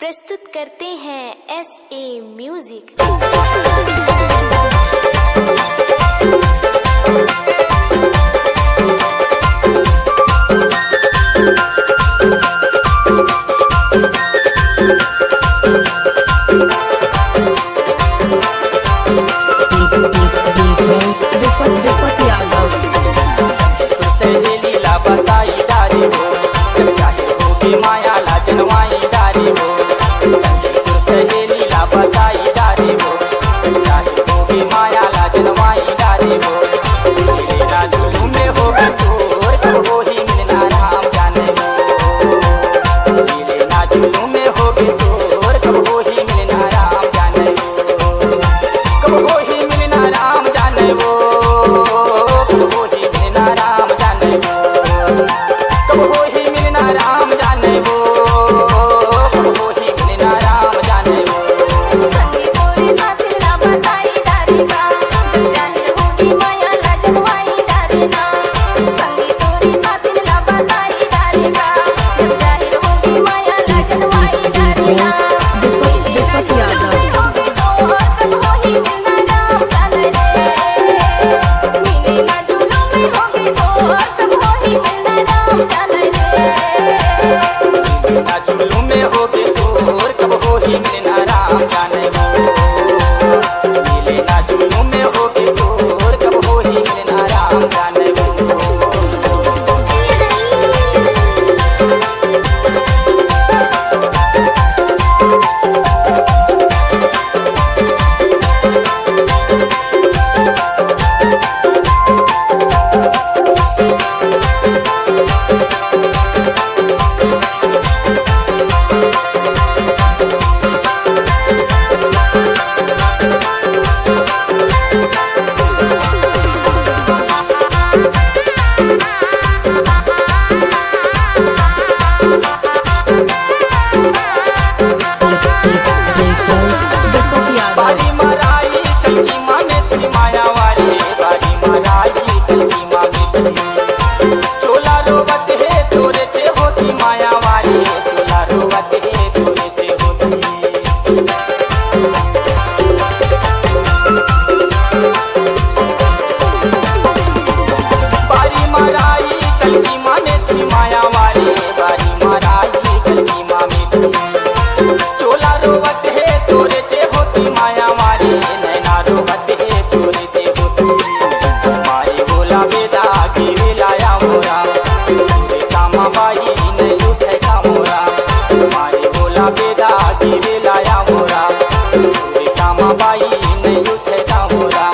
प्रस्तुत करते हैं SA म्यूजिक। माया लाजनवाई डारी हो सहेली ला बताई डारी हो चाहे हो भी माया लाजनवाई डारी हो मिले ना जुलूम में हो भी तोर कब हो ही मिलना राम जाने हो मिले ना जुलूम में हो भी तोर कब हो ही मिलना राम जाने हो कब हो ही मिलना राम जाने हो कब हो ही मिलना राम जाने हो कब हो ही मिलना राम जाने हो जुलूम में होगे तोर कब हो ही मिलना राम जाने हो मिले ना जुलूम में होगे तोर कब हो ही मिलना राम जाने हो बारी मराई कलकी माँ में थी माया वाली बारी मराई कलकी माँ में थी चोला रोवत है तोरे से होती माया वाली चोला रोवत है तोरे से होती बारी मराई कलकी माँ में थी माया वाली बारी मराई कलकी माँ में थी चोला रोवत है तोरे से होती माया मारी नैना रोवत है तोरे से होती माई बोला बेदा गिरे लाया मोरा सूर्य कामा बाई नहीं उठे का मोरा माई बोला बेदा गिरे लाया मोरा सूर्य कामा बाई नहीं उठे का मोरा